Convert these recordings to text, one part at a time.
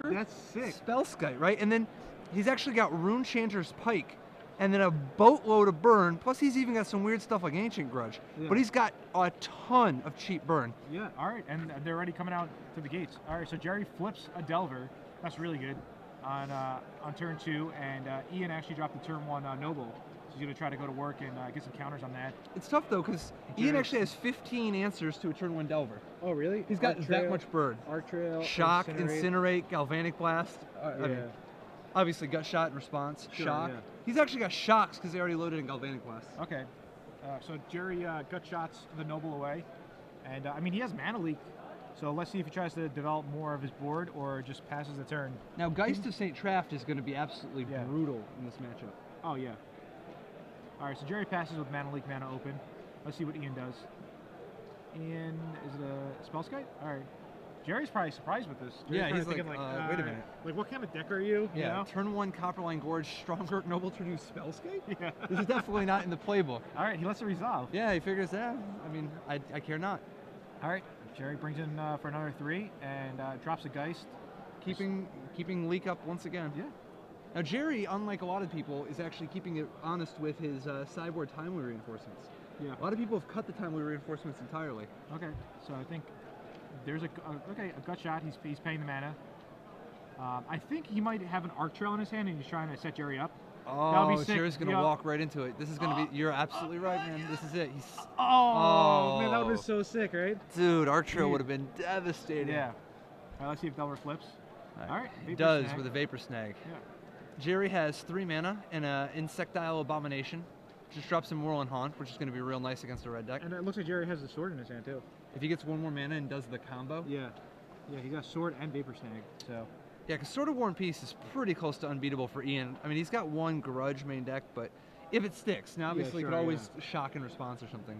That's sick. Spellskite, right? And then he's actually got Rune Chanter's Pike, and then a boatload of burn. Plus, he's even got some weird stuff like Ancient Grudge. Yeah. But he's got a ton of cheap burn. Yeah, all right, and they're already coming out to the gates. All right, so Gerry flips a Delver. That's really good on turn 2, and Ian actually dropped the turn 1 Noble. So he's going to try to go to work and get some counters on that. It's tough, though, because Ian actually has 15 answers to a turn 1 Delver. Oh, really? He's got that much burn. Arc Trail, Shock, Incinerate, Galvanic Blast. I mean, obviously, Gut Shot in response. Sure, Shock. yeah. He's actually got Shocks because they already loaded in Galvanic Blast. Okay. So Gerry Gut Shots the Noble away. And, I mean, he has Mana Leak. So let's see if he tries to develop more of his board or just passes the turn. Now, Geist of St. Traft is going to be absolutely brutal in this matchup. Oh, yeah. All right, so Gerry passes with Mana Leak, Mana Open. Let's see what Ian does. Ian, is it a Spellskite? All right. Gerry's probably surprised with this. Gerry's he's thinking, like wait a minute. Like, what kind of deck are you? Yeah, you know? turn 1 Copperline Gorge, Stromberg Noble to do Spellskite? Yeah. This is definitely not in the playbook. All right, he lets it resolve. Yeah, he figures that. I mean, I care not. All right, Gerry brings in for another 3 and drops a Geist. Keeping Leak up once again. Yeah. Now, Gerry, unlike a lot of people, is actually keeping it honest with his sideboard timely reinforcements. Yeah. A lot of people have cut the timely reinforcements entirely. Okay, so I think there's a Gut Shot. He's paying the mana. I think he might have an Arc Trail in his hand, and he's trying to set Gerry up. Oh, Gerry's going to walk right into it. This is going to be... You're absolutely right, man. This is it. Man, that would have been so sick, right? Dude, Arc Trail would have been devastating. Yeah. All right, let's see if Delver flips. All right. He does with a Vapor Snag. Yeah. Gerry has 3 mana and an Insectile Abomination. Just drops him Whirling Haunt, which is going to be real nice against a red deck. And it looks like Gerry has the sword in his hand, too. If he gets 1 more mana and does the combo. Yeah. Yeah, he got sword and Vapor Snag, so... Yeah, because Sword of War and Peace is pretty close to unbeatable for Ian. I mean, he's got 1 Grudge main deck, but if it sticks, now obviously he could always shock in response or something,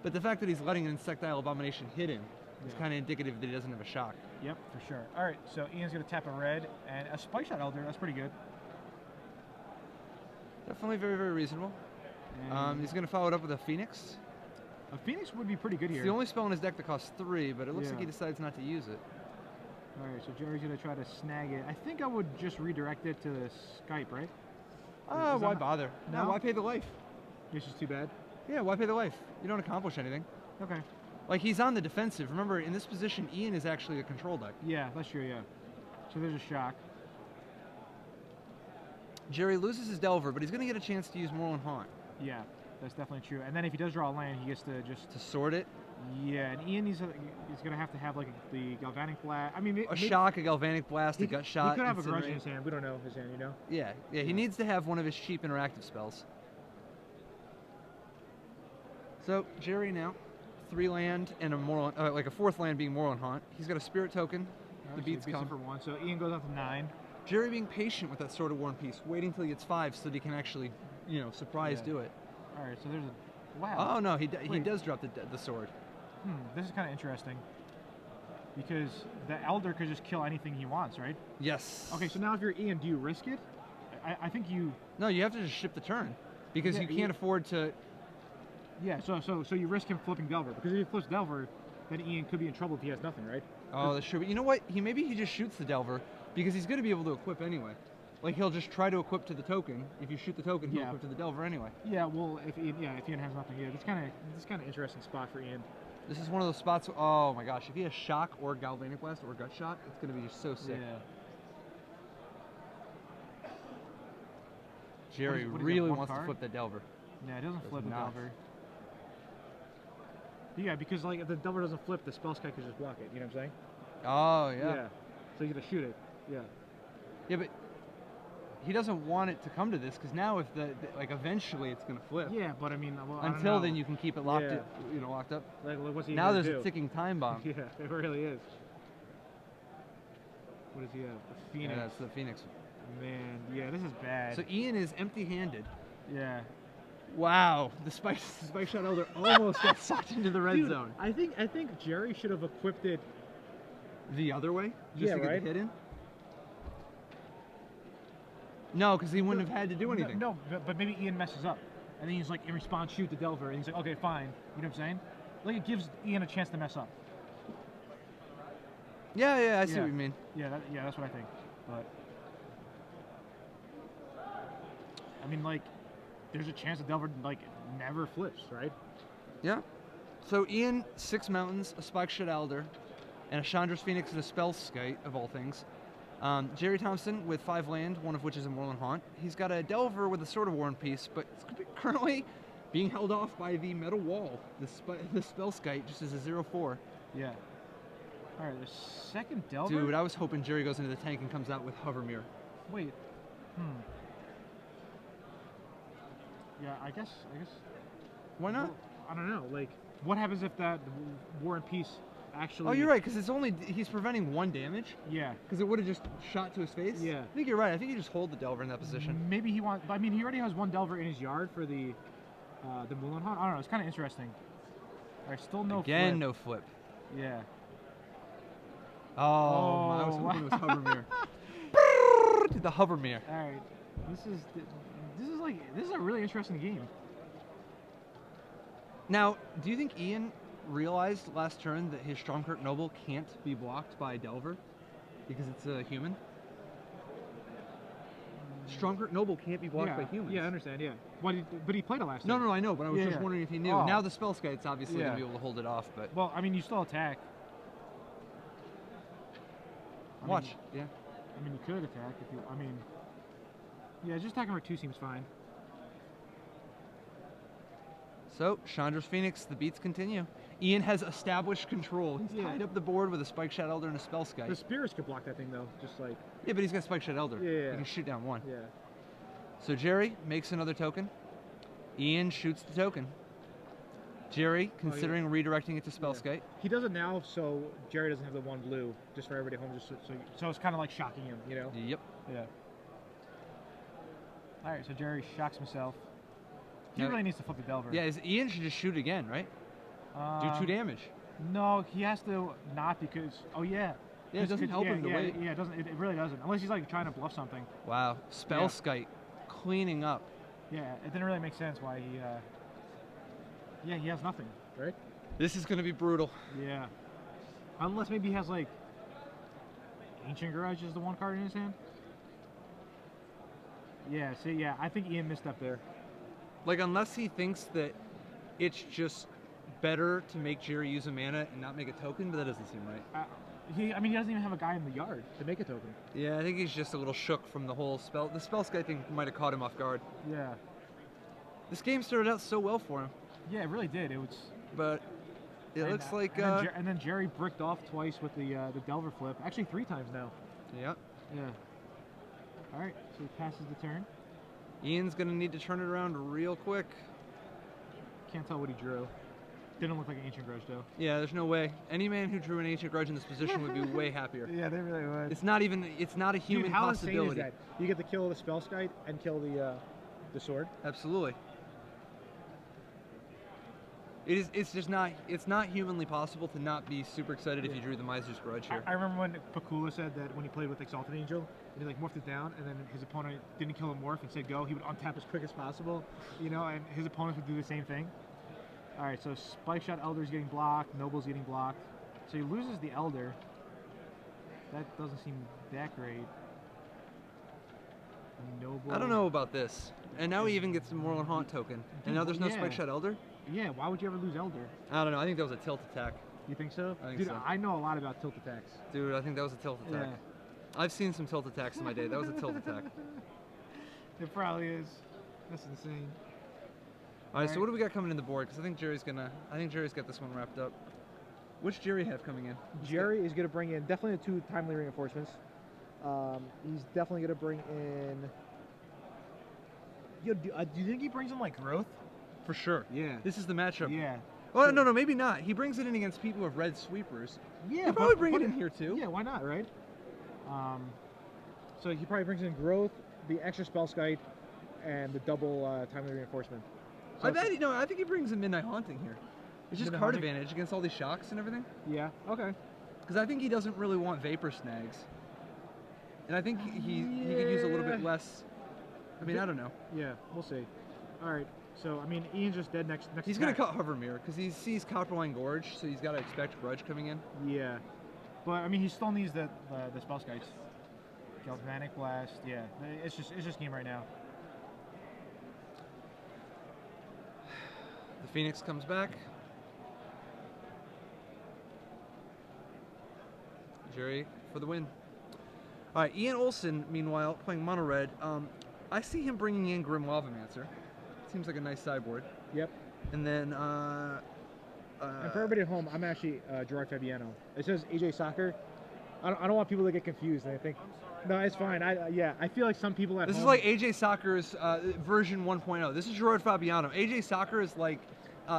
but the fact that he's letting an Insectile Abomination hit him is kind of indicative that he doesn't have a shock. Yep, for sure. All right, so Ian's going to tap a red and a Spike Shot Elder. That's pretty good. Definitely very, very reasonable. He's going to follow it up with a Phoenix. A Phoenix would be pretty good here. It's the only spell in his deck that costs 3, but it looks like he decides not to use it. All right, so Gerry's going to try to snag it. I think I would just redirect it to the Skype, right? Why bother? No, why pay the life? This is too bad. Yeah, why pay the life? You don't accomplish anything. Okay. Like, he's on the defensive. Remember, in this position, Ian is actually a control deck. Yeah, that's true, yeah. So there's a shock. Gerry loses his Delver, but he's going to get a chance to use Whirling Haunt. Yeah, that's definitely true. And then if he does draw a land, he gets to just... To sort it? Yeah, and Ian he's going to have like the Galvanic Blast. I mean, a shock, a Galvanic Blast, a Gut Shot. He could have a Grudge in his hand. We don't know his hand, you know? Yeah, he needs to have one of his cheap interactive spells. So, Gerry now, 3 land and a Moral, like a 4th land being Whirling Haunt. He's got a Spirit Token. The beats come for 1, so Ian goes up to 9. Gerry being patient with that Sword of War and Peace, waiting until he gets 5 so that he can actually, surprise do it. All right, so there's a... Wow. Oh, no, he does drop the sword. This is kind of interesting. Because the Elder could just kill anything he wants, right? Yes. Okay, so now if you're Ian, do you risk it? I think you... No, you have to just ship the turn. Because you can't afford to... Yeah, so you risk him flipping Delver. Because if he flips Delver, then Ian could be in trouble if he has nothing, right? Oh, that's true. But you know what? Maybe he just shoots the Delver because he's going to be able to equip anyway. Like, he'll just try to equip to the token. If you shoot the token, he'll equip to the Delver anyway. Yeah, well, if Ian has nothing, it's kind of interesting spot for Ian. This is one of those spots. Oh my gosh! If he has Shock or Galvanic Blast or Gut Shot, it's going to be just so sick. Yeah. Gerry really wants to flip that Delver. Yeah, it doesn't flip the Delver. Yeah, because like if the Delver doesn't flip, the Spellskite could just block it. You know what I'm saying? Oh yeah. Yeah. So you got to shoot it. Yeah. Yeah, but he doesn't want it to come to this because now if like eventually it's going to flip. Yeah, but I mean, well, until then you can keep it locked, locked up. Like, what's he now there's do? a ticking time bomb. Yeah, it really is. What does he have? A Phoenix. Yeah, that's the Phoenix. Man, yeah, this is bad. So Ian is empty-handed. Yeah. Wow, the Spike Shot Elder almost got sucked into the red zone. I think Gerry should have equipped it the other way, just to get right? the hit in. No, because he wouldn't have had to do anything. No, but maybe Ian messes up, and then he's like, in response, shoot the Delver, and he's like, okay, fine. You know what I'm saying? Like, it gives Ian a chance to mess up. Yeah, I see what you mean. Yeah, that's what I think. But I mean, like, there's a chance that Delver like never flips, right? Yeah. So Ian, 6 mountains, a spike shot elder, and a Chandra's Phoenix and a spell skite of all things. Gerry Thompson with 5 land, one of which is a Moorland Haunt. He's got a Delver with a Sword of War piece, but it's currently being held off by the metal wall. The spell skite just is a 0/4. Yeah. All right, the second Delver. Dude, I was hoping Gerry goes into the tank and comes out with Hovermere. Wait. Yeah, I guess. Why not? Well, I don't know. Like, what happens if that War and Peace actually? Oh, you're right, because he's preventing 1 damage. Yeah. Because it would have just shot to his face. Yeah. I think you're right. I think you just hold the Delver in that position. Maybe he wants. I mean, he already has 1 Delver in his yard for the Moorland Haunt. I don't know. It's kind of interesting. All right, still no. Again, flip. no flip. Yeah. Oh, I was hoping it was Hovermere. The Hovermere. All right. This is a really interesting game. Now, do you think Ian realized last turn that his Stromkirk Noble can't be blocked by Delver because it's a human? Stromkirk Noble can't be blocked by humans. Yeah, I understand. Yeah. But he played it last No, time. no, I know, but I was just wondering if he knew. Oh. Now the spell skite's obviously going to be able to hold it off, but well, I mean, you still attack. Watch. Yeah. I mean, you could attack if you. I mean, yeah, just attacking for 2 seems fine. So, Chandra's Phoenix, the beats continue. Ian has established control. He's tied up the board with a Spike Shot Elder and a Spell Skite. The Spirits could block that thing, though, just like... Yeah, but he's got Spike Shot Elder. Yeah. He can shoot down 1. Yeah. So Gerry makes another token. Ian shoots the token. Gerry, considering redirecting it to Spell Skite. He does it now, so Gerry doesn't have the 1 blue, just for everybody home, so it's kind of like shocking him, you know? Yep. Yeah. All right, so Gerry shocks himself. He really needs to flip the Delver. Yeah, Ian should just shoot again, right? Do 2 damage. No, he has to not because... Oh, yeah. Yeah, it doesn't help him to wait. Yeah, it really doesn't. Unless he's like trying to bluff something. Wow. Spell Skite cleaning up. Yeah, it didn't really make sense why he... Yeah, he has nothing, right? This is going to be brutal. Yeah. Unless maybe he has like... Ancient Garage is the 1 card in his hand? Yeah, see, yeah, I think Ian missed up there. Like, unless he thinks that it's just better to make Gerry use a mana and not make a token, but that doesn't seem right. He doesn't even have a guy in the yard to make a token. Yeah, I think he's just a little shook from the whole spell. The Spell Skite thing might have caught him off guard. Yeah. This game started out so well for him. Yeah, it really did. It was. But it looks like. And then Gerry bricked off twice with the Delver flip. Actually, 3 times now. Yep. Yeah. All right, so he passes the turn. Ian's gonna need to turn it around real quick. Can't tell what he drew. Didn't look like an Ancient Grudge though. Yeah, there's no way. Any man who drew an Ancient Grudge in this position would be way happier. Yeah, they really would. It's not a human Dude, how possibility. insane is that? You get to kill the Spell Skite and kill the sword. Absolutely. It's not humanly possible to not be super excited if you drew the Miser's Grudge here. I remember when Pakula said that when he played with Exalted Angel, and he like morphed it down, and then his opponent didn't kill him morph and said go, he would untap as quick as possible, you know, and his opponents would do the same thing. All right, so Spike Shot Elder's getting blocked, Noble's getting blocked, so he loses the Elder. That doesn't seem that great. Noble. I don't know about this. And now he even gets the Moorland Haunt token. And now there's no Spike Shot Elder? Yeah, why would you ever lose Elder? I don't know. I think that was a tilt attack. You think so? I think Dude, so. I know a lot about tilt attacks. Dude, I think that was a tilt attack. Yeah. I've seen some tilt attacks in my day. That was a tilt attack. It probably is. That's insane. All right, so what do we got coming in the board? Because I think Gerry's got this one wrapped up. Which Gerry have coming in? Gerry is going to bring in definitely the 2 timely reinforcements. He's definitely going to bring in. Yo, do you think he brings in like growth? For sure. Yeah. This is the matchup. Yeah. Oh, so, no, maybe not. He brings it in against people with red sweepers. Yeah. He'll probably bring it in here too. Yeah, why not, right? So he probably brings in growth, the extra Spell Skite, and the double timely reinforcement. So I think he brings in Midnight Haunting here. It's just card advantage against all these shocks and everything. Yeah. Okay. Because I think he doesn't really want Vapor Snags. And I think he could use a little bit less. I mean, I don't know. Yeah, we'll see. All right. So I mean, Ian's just dead next. He's gonna cut Hovermere because he sees Copperline Gorge, so he's got to expect Grudge coming in. Yeah. But I mean, he still needs the spell skites. Galvanic Blast. Yeah, it's just game right now. The Phoenix comes back. Gerry for the win. All right, Ian Olsson, meanwhile, playing mono red. I see him bringing in Grim Lavamancer. Seems like a nice sideboard. Yep. And then, and for everybody at home, I'm actually Gerard Fabiano. It says AJ Soccer. I don't want people to get confused. And I think, no, it's fine. I feel like some people at home. This is like AJ Soccer's version 1.0. This is Gerard Fabiano. AJ Soccer is like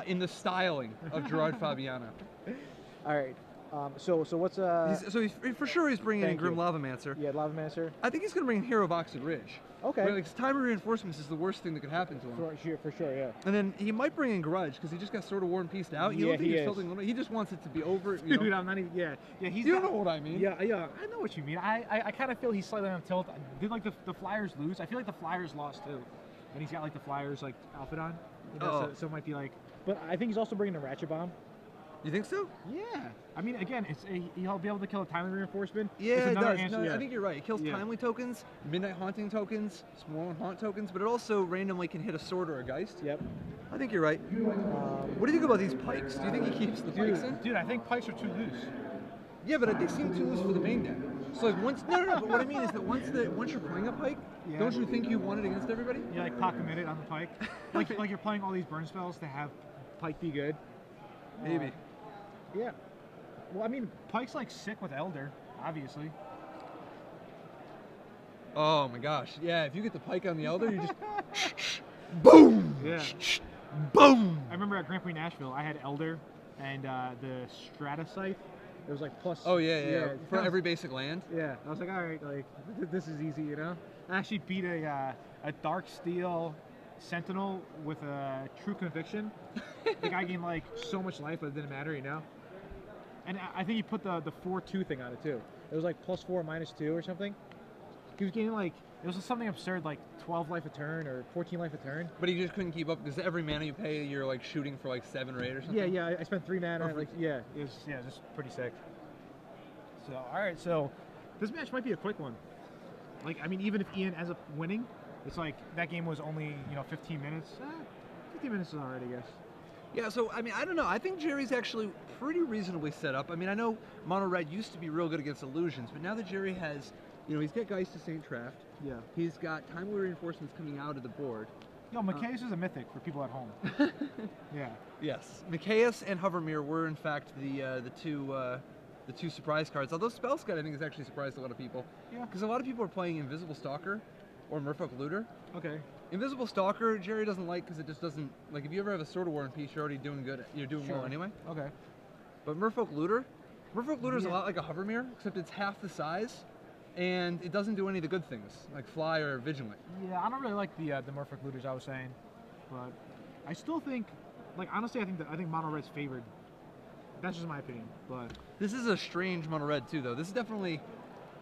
in the styling of Gerard Fabiano. All right. So what's for sure he's bringing in Grim Lavamancer. Yeah, Lavamancer. I think he's going to bring in Hero Boxed Ridge. Okay. Right, like, time of reinforcements is the worst thing that could happen to him. For sure, yeah. And then he might bring in Grudge because he just got sort of War and Peaced out. You Yeah, don't think he he's is. tilting. He just wants it to be over. Dude, I'm not even. Yeah. He's. You don't know what I mean. Yeah. I know what you mean. I kind of feel he's slightly on tilt. Did like the Flyers lose? I feel like the Flyers lost too, and he's got like the Flyers like outfit on. You know, so it might be like. But I think he's also bringing the Ratchet Bomb. You think so? Yeah. I mean, again, he'll be able to kill a timely reinforcement. Yeah, it does. Answer, I think you're right. It kills timely tokens, Midnight Haunting tokens, Small Haunt tokens, but it also randomly can hit a Sword or a Geist. Yep. I think you're right. What do you think about these pikes? Do you think he keeps the pikes in? Dude, I think pikes are too loose. Yeah, but they seem too loose for the main deck. So like once, no. But what I mean is that once you're playing a pike, don't you think you want it against everybody? Yeah, like pot committed on the pike. like you're playing all these burn spells to have pike be good. Maybe. Yeah. Well, I mean, pike's like sick with Elder, obviously. Oh my gosh. Yeah, if you get the pike on the Elder, you just boom. Yeah. Boom. I remember at Grand Prix Nashville, I had Elder and the Strata Scythe. It was like plus. Oh yeah. For every basic land. Yeah. I was like, all right, like this is easy, you know. I actually beat a Dark Steel Sentinel with a True Conviction. The guy gained like so much life, but it didn't matter, you know. And I think he put the 4/2 thing on it too. It was like +4 -2 or something. He was gaining like, it was something absurd, like 12 life a turn or 14 life a turn. But he just couldn't keep up because every mana you pay, you're like shooting for like 7 or 8 or something. Yeah. I spent 3 mana. And, like, it was just pretty sick. So all right, so this match might be a quick one. Like, I mean, even if Ian ends up winning, it's like that game was only 15 minutes. 15 minutes is alright, I guess. Yeah, so, I mean, I don't know. I think Gerry's actually pretty reasonably set up. I mean, I know Mono Red used to be real good against illusions, but now that Gerry has, he's got Geist to Saint Traft. Yeah. He's got timely reinforcements coming out of the board. Micaeus is a mythic for people at home. Yeah. Yes. Micaeus and Hovermere were, in fact, the two surprise cards. Although Spellscud, I think, has actually surprised a lot of people. Yeah. Because a lot of people are playing Invisible Stalker or Merfolk Looter. Okay. Invisible Stalker, Gerry doesn't like because it just doesn't, like, if you ever have a Sword of War and Peace, you're already doing good. You're doing well anyway. Okay. But Merfolk Looter is a lot like a Hovermere, except it's half the size, and it doesn't do any of the good things, like Fly or Vigilant. Yeah, I don't really like the Merfolk Looters I was saying, but I still think, like, honestly, I think Mono Red's favored. That's just my opinion, but this is a strange Mono Red too, though. This is definitely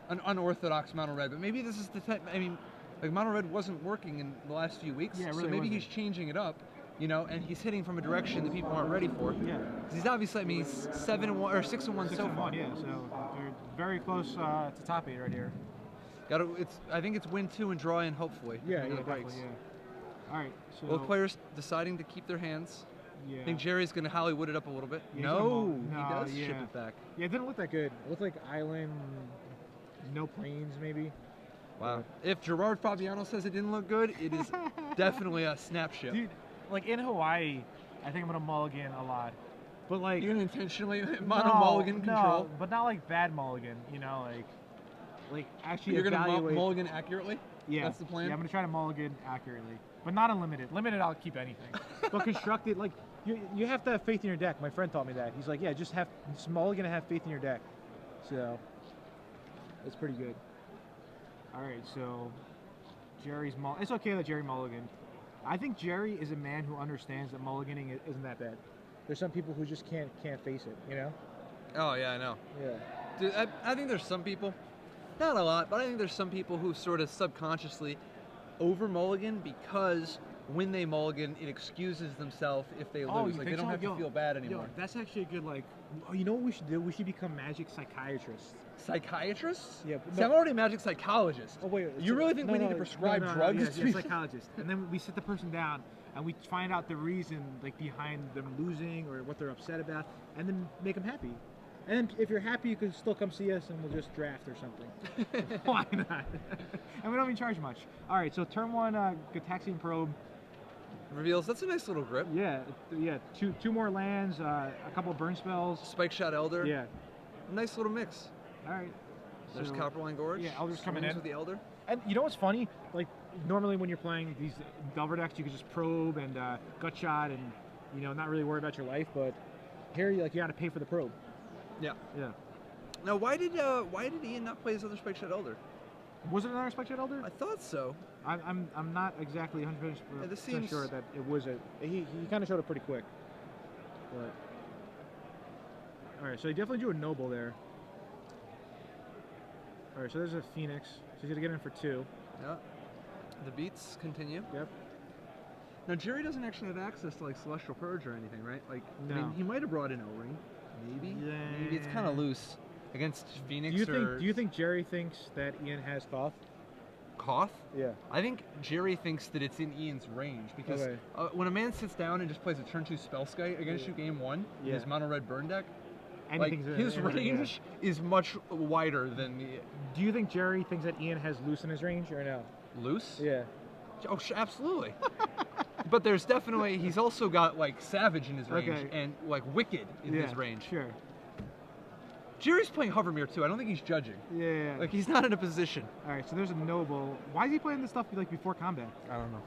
an unorthodox Mono Red, but maybe this is the type. I mean, like, Mono Red wasn't working in the last few weeks, really so maybe wasn't. he's changing it up, and he's hitting from a direction that people aren't ready for. Yeah. 'Cause he's obviously, I mean, he's 7-1 or 6-1 so far. Yeah, so they're very close to top 8 right here. I think it's win 2 and draw in, hopefully. Yeah, the definitely. breaks. Yeah. All right. So Both players deciding to keep their hands. Yeah. I think Gerry's going to Hollywood it up a little bit. Yeah, No, he does ship it back. Yeah, it didn't look that good. It looked like island, no planes, maybe. Wow. If Gerard Fabiano says it didn't look good, it is definitely a snapshot. Dude, like in Hawaii, I think I'm gonna mulligan a lot. But like, you're gonna intentionally mulligan control. No, but not like bad mulligan. Like actually you're gonna evaluate. mulligan accurately. Yeah, that's the plan. Yeah, I'm gonna try to mulligan accurately, but not unlimited. Limited, I'll keep anything. But constructed, like you have to have faith in your deck. My friend taught me that. He's like, yeah, just mulligan and have faith in your deck. So it's pretty good. All right, so Gerry's it's okay that Gerry mulliganed. I think Gerry is a man who understands that mulliganing isn't that bad. There's some people who just can't face it, Oh yeah, I know. Yeah. Dude, I think there's some people, not a lot, but I think there's some people who sort of subconsciously over mulligan because when they mulligan, it excuses themselves if they lose. Like, they don't have to feel bad anymore. Yo, that's actually a good, like, you know what we should do? We should become magic psychiatrists. Psychiatrists? Yeah. See, I'm already a magic psychologist. Oh, wait. You really think we need to prescribe drugs? Yeah, psychologist. And then we sit the person down and we find out the reason, like, behind them losing or what they're upset about, and then make them happy. And then if you're happy, you can still come see us and we'll just draft or something. Why not? And we don't even charge much. All right, so turn 1, Gataxian Probe. Reveals, that's a nice little grip. Yeah, two more lands, a couple of burn spells. Spike Shot Elder. Yeah. Nice little mix. All right. There's Copperline Gorge. Yeah, Elder's coming in. With the Elder. And you know what's funny? Like, normally when you're playing these Delver decks, you can just probe and gut shot and, you know, not really worry about your life, but here, you got to pay for the probe. Yeah. Yeah. Now, why did Ian not play his other Spike Shot Elder? Was it another Spike Shot Elder? I thought so. I'm not exactly 100% sure that it was he kind of showed up pretty quick. But all right, so he definitely drew a Noble there. All right, so there's a Phoenix. So he's gonna get in for 2. Yeah. The beats continue. Yep. Now Gerry doesn't actually have access to like Celestial Purge or anything, right? Like, no. I mean, he might have brought in O-Ring, maybe. Yeah. Maybe it's kind of loose against Phoenix. Do you think Gerry thinks that Ian has Koth? Koth? Yeah. I think Gerry thinks that it's in Ian's range because when a man sits down and just plays a turn 2 Spellskite against you game 1 in his mono red burn deck, like, his range is much wider than the. Do you think Gerry thinks that Ian has loose in his range or no? Loose? Yeah. Oh, absolutely. But there's definitely, he's also got like Savage in his range and like Wicked in his range. Sure. Gerry's playing Hovermere too. I don't think he's judging. Yeah. Like, he's not in a position. All right, so there's a Noble. Why is he playing this stuff like before combat? I don't know.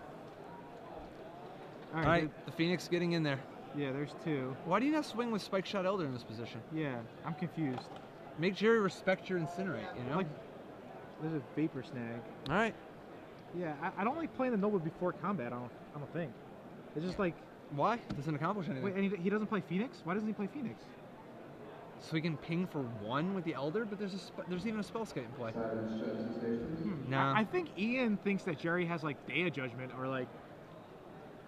All right, the Phoenix getting in there. Yeah, there's 2. Why do you not swing with Spike Shot Elder in this position? Yeah, I'm confused. Make Gerry respect your Incinerate, you know? Like, there's a Vapor Snag. All right. Yeah, I don't like playing the Noble before combat. I don't think. It's just like. Why? It doesn't accomplish anything. Wait, and he doesn't play Phoenix? Why doesn't he play Phoenix? So he can ping for 1 with the Elder, but there's even a Spellskite in play. No. I think Ian thinks that Gerry has like Dea Judgment or like.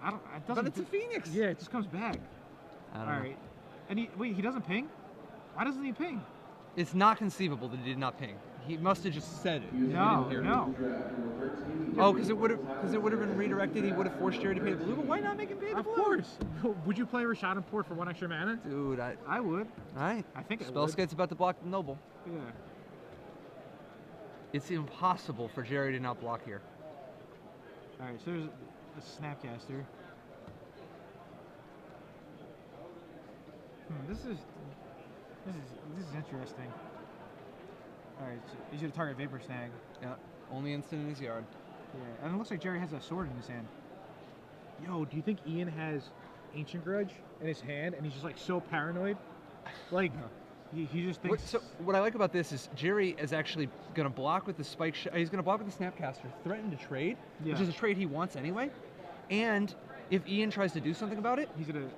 I don't. It doesn't. But it's a Phoenix. Yeah, it just comes back. I don't know. All right. And he doesn't ping? Why doesn't he ping? It's not conceivable that he did not ping. He must have just said it. No. Oh, because it would have been redirected. He would have forced Gerry to pay the blue. But why not make him pay the blue? Of course. Would you play Rashad and Port for 1 extra mana? Dude, I would. All right. I think Spellskite's about to block the Noble. Yeah. It's impossible for Gerry to not block here. All right. So there's a Snapcaster. This is interesting. All right, so he's gonna target Vapor Snag. Yeah, only instant in his yard. Yeah, and it looks like Gerry has a sword in his hand. Yo, do you think Ian has Ancient Grudge in his hand and he's just like so paranoid? Like, he just thinks. So what I like about this is Gerry is actually gonna block with the Spike. He's gonna block with the Snapcaster, threaten to trade, which is a trade he wants anyway. And if Ian tries to do something about it,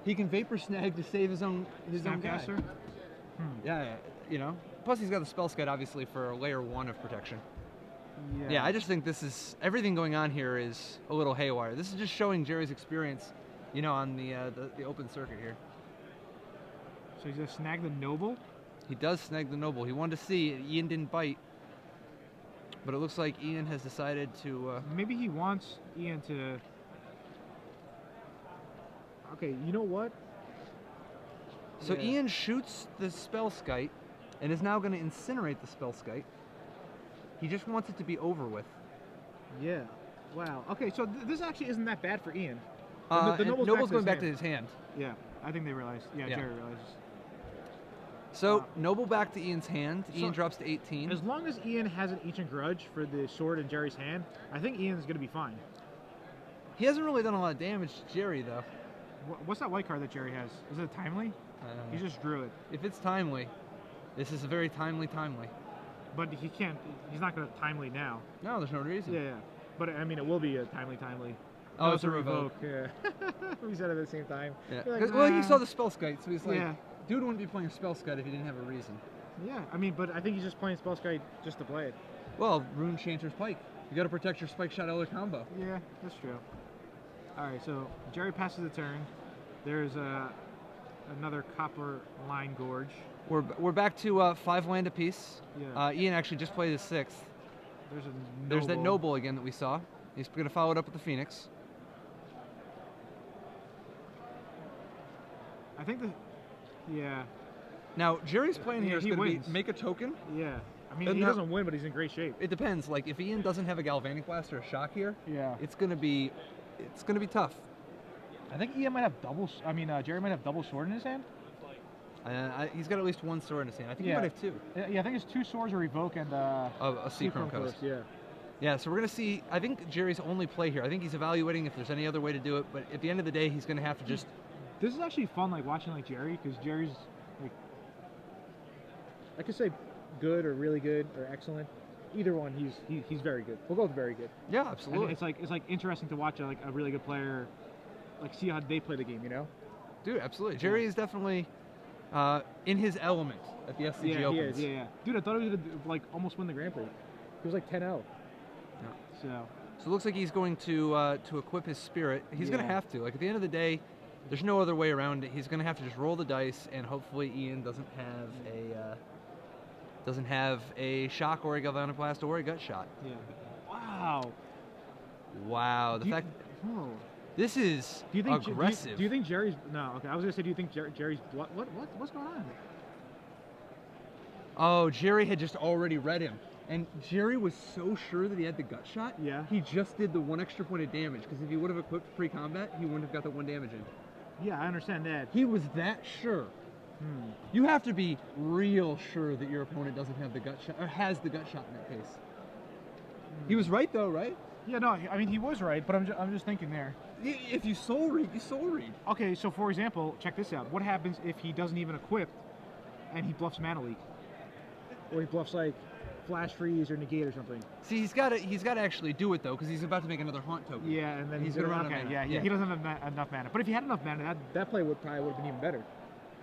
he can Vapor Snag to save his own Snapcaster. Yeah, you know. Plus, he's got the Spellskite, obviously, for layer 1 of protection. Yeah, I just think this is everything going on here is a little haywire. This is just showing Gerry's experience, you know, on the open circuit here. So he's gonna snag the Noble. He does snag the Noble. He wanted to see Ian didn't bite, but it looks like Ian has decided to. Maybe he wants Ian to. Okay, you know what? So Ian shoots the Spellskite and is now going to incinerate the Spellskite. He just wants it to be over with. Yeah. Wow. Okay, so this actually isn't that bad for Ian. The Noble's going back to his hand. Yeah, I think they realized. Yeah, Gerry realizes. So Noble back to Ian's hand. Ian drops to 18. As long as Ian has an Ancient Grudge for the sword in Gerry's hand, I think Ian's going to be fine. He hasn't really done a lot of damage to Gerry, though. What's that white card that Gerry has? Is it timely? He just drew it. If it's timely, this is a very timely. But he can't. He's not going to timely now. No, there's no reason. Yeah. But I mean, it will be a timely. Oh, it's a revoke. Yeah. We said it at the same time. Yeah. Like, well, he saw the Spellskite, so he's like, yeah. Dude wouldn't be playing Spellskite if he didn't have a reason. Yeah, I mean, but I think he's just playing Spellskite just to play it. Well, Rune Chanter's Pike. You got to protect your Spike Shot Elder combo. Yeah, that's true. All right, so Gerry passes the turn. There's another copper line gorge. We're back to 5 land apiece. Yeah. Ian actually just played his 6th. There's that noble again that we saw. He's going to follow it up with the Phoenix. I think yeah. Now, Gerry's plan here is going to be make a token. Yeah. I mean, he doesn't win, but he's in great shape. It depends. Like, if Ian doesn't have a Galvanic Blast or a Shock here, yeah, it's going to be tough. I think Ian might have Gerry might have double sword in his hand. He's got at least 1 sword in his hand. I think he might have 2. Yeah, I think it's 2 swords, a revoke, and a Seachrome Coast. Yeah. Yeah, so we're going to see. I think Gerry's only play here. I think he's evaluating if there's any other way to do it, but at the end of the day, he's going to have to just. This is actually fun, like watching like Gerry, because Gerry's like, I could say good or really good or excellent. Either one, he's very good. We'll go with very good. Yeah, absolutely. And it's like interesting to watch a really good player, like see how they play the game, you know? Dude, absolutely. Gerry is definitely in his element at the SCG Opens. Yeah. Dude, I thought he was gonna like almost win the Grand Prix. He was like 10-0. Yeah. So it looks like he's going to equip his spirit. He's going to have to. Like at the end of the day, there's no other way around it. He's going to have to just roll the dice, and hopefully Ian doesn't have a shock or a galvanic blast or a gut shot. Yeah. Wow. Wow. This is aggressive. Do you think Gerry's no? Okay, I was gonna say, do you think Gerry's what's going on? Oh, Gerry had just already read him. And Gerry was so sure that he had the gut shot. Yeah. He just did the 1 extra point of damage, because if he would have equipped pre-combat, he wouldn't have got the 1 damage in. Yeah, I understand that. He was that sure. You have to be real sure that your opponent doesn't have the gut shot, or has the gut shot in that case. He was right though, right? Yeah, no, I mean he was right, but I'm just thinking there. If you soul read, you soul read. Okay, so for example, check this out. What happens if he doesn't even equip, and he bluffs Mana Leak, or he bluffs like Flash Freeze or Negate or something? See, he's got to actually do it though, because he's about to make another Haunt token. Yeah, and then he's going to run out of mana. Yeah, he doesn't have enough mana. But if he had enough mana, that play probably would have been even better.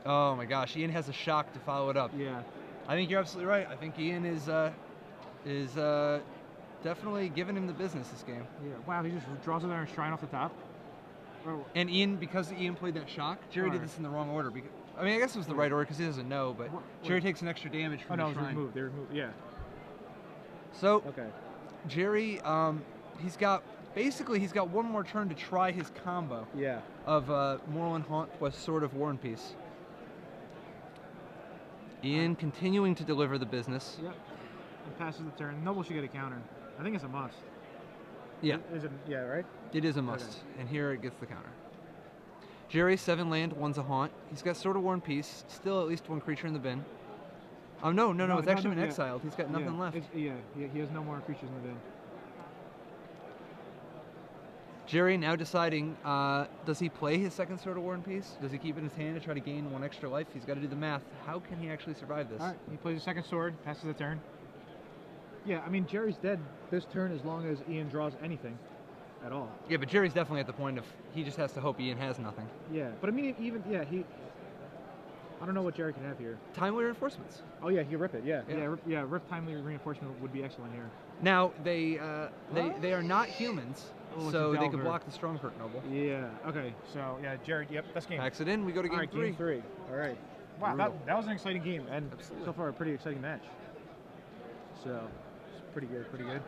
Oh my gosh, Ian has a shock to follow it up. Yeah. I think you're absolutely right. I think Ian is definitely giving him the business this game. Yeah. Wow, he just draws another Shrine off the top. Oh. And Ian, because Ian played that shock, Gerry did this in the wrong order. Because, I mean, I guess it was the right order because he doesn't know, but Gerry takes an extra damage from the Shrine. Removed. They removed. Yeah. So, Gerry, he's got 1 more turn to try his combo. Yeah. Of Moorland Haunt plus Sword of War and Peace. Ian continuing to deliver the business. Yep. And passes the turn. Noble should get a counter. I think it's a must. Yeah. Is it? Yeah, right? It is a must. Okay. And here it gets the counter. Gerry, 7 land, 1's a haunt. He's got Sword of War and Peace. Still at least 1 creature in the bin. Oh, no, it's actually been exiled. He's got nothing left. He has no more creatures in the bin. Gerry now deciding, does he play his 2nd Sword of War and Peace? Does he keep it in his hand to try to gain 1 extra life? He's got to do the math. How can he actually survive this? All right, he plays his 2nd sword, passes the turn. Yeah, I mean, Gerry's dead this turn as long as Ian draws anything at all. Yeah, but Gerry's definitely at the point of he just has to hope Ian has nothing. Yeah, but I mean, I don't know what Gerry can have here. Timely reinforcements. Oh yeah, he can rip it. Yeah. Rip timely reinforcement would be excellent here. Now they are not humans, so they could block the Strongheart Noble. Yeah. Okay. So yeah, Gerry. Yep, that's game. Packs it in. We go to game 3. Game 3. All right. Wow, that was an exciting game, and so far a pretty exciting match. So it's pretty good. Pretty good.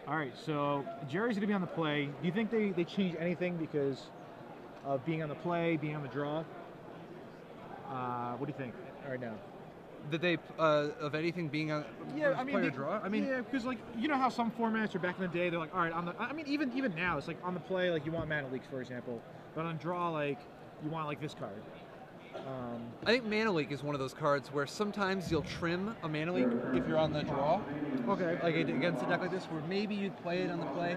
All right. So Gerry's gonna be on the play. Do you think they change anything because of being on the play, being on the draw? What do you think right now? That they of anything being on play or draw? I mean, yeah, because like you know how some formats are back in the day, they're like, all right, on the. I mean, even now, it's like on the play, like you want Mana Leaks, for example, but on draw, like you want like this card. I think Mana Leak is one of those cards where sometimes you'll trim a Mana Leak if you're on the draw. Okay. Like against a deck like this, where maybe you'd play it on the play.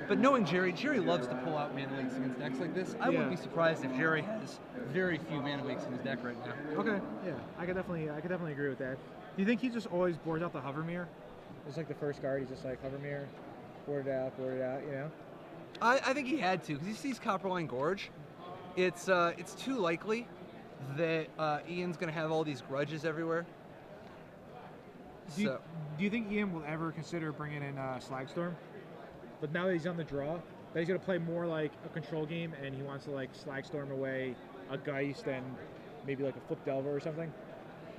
But knowing Gerry loves to pull out Mana Leaks against decks like this. I wouldn't be surprised if Gerry has very few Mana Leaks in his deck right now. Okay. Yeah, I could definitely agree with that. Do you think he just always boards out the Hover Mirror? It's like the first card. He's just like Hover Mirror, board it out. You know. I think he had to, because he sees Copperline Gorge. It's too likely that Ian's going to have all these grudges everywhere. Do you think Ian will ever consider bringing in Slagstorm? But now that he's on the draw, that he's going to play more like a control game, and he wants to like slag storm away a Geist and maybe like a flip Delver or something?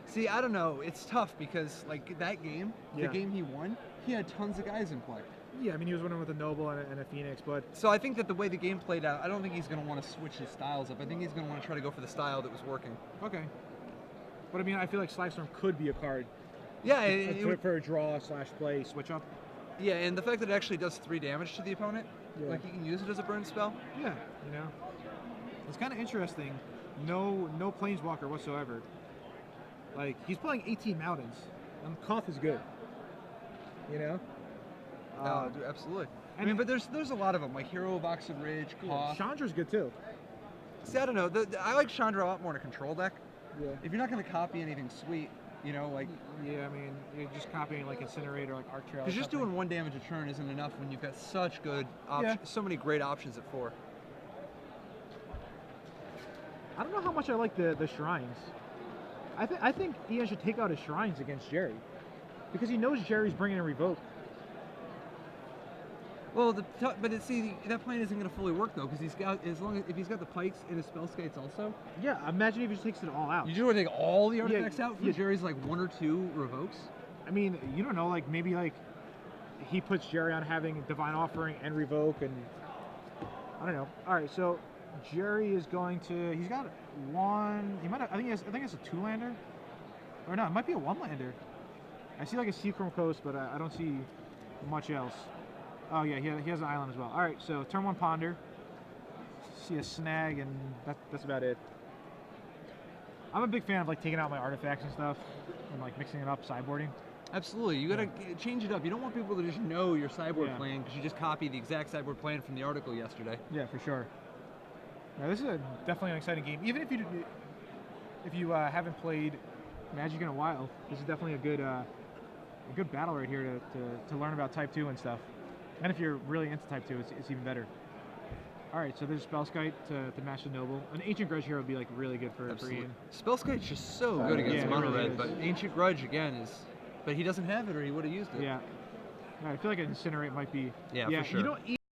See, I don't know. It's tough because like that game, Yeah. the game he won, he had tons of guys in play. Yeah, I mean, he was winning with a Noble and a Phoenix, but... So I think that the way the game played out, I don't think he's going to want to switch his styles up. I think he's going to want to try to go for the style that was working. Okay. But I mean, I feel like Slag Storm could be a card Yeah, it for a draw / play switch up. yeah, and the fact that it actually does 3 damage to the opponent, like he can use it as a burn spell. Yeah, you know. It's kind of interesting. No Planeswalker whatsoever. Like, he's playing 18 Mountains, and Koth is good. You know? Dude, absolutely. I mean, but there's a lot of them, like Hero of Oxen Ridge, Koth. Chandra's good too. See, I don't know. I like Chandra a lot more in a control deck. Yeah. If you're not going to copy anything sweet, you know, like... Yeah, I mean, you're just copying like Incinerate or like Arc Trail. Because just doing 1 damage a turn isn't enough when you've got such good so many great options at 4. I don't know how much I like the Shrines. I think Ian should take out his Shrines against Gerry. Because he knows Jerry's bringing a Revoke. Well, but see, that plan isn't going to fully work though, because if he's got the Pikes and his Spell Skates also. Yeah, imagine if he just takes it all out. You just want to take all the artifacts out for Jerry's like 1 or 2 revokes? I mean, you don't know, like maybe like he puts Gerry on having Divine Offering and Revoke, and I don't know. All right, so Gerry is going to. He's got 1. He might. I think it's a 2-lander, or no, it might be a 1-lander. I see like a Seachrome Coast, but I don't see much else. Oh yeah, he has an island as well. All right, so turn 1 Ponder. See a Snag, and that's about it. I'm a big fan of like taking out my artifacts and stuff, and like mixing it up, sideboarding. Absolutely, you gotta change it up. You don't want people to just know your sideboard plan because you just copied the exact sideboard plan from the article yesterday. Yeah, for sure. Now, this is definitely an exciting game. Even if you haven't played Magic in a while, this is definitely a good battle right here to learn about Type 2 and stuff. And if you're really into Type 2, it's even better. All right, so there's Spellskite to match the Noble. An Ancient Grudge hero would be like really good for Ian. Spellskite's just so good against mono red, but Ancient Grudge again is, but he doesn't have it, or he would have used it. Yeah. I feel like an Incinerate might be. Yeah, for sure. You know,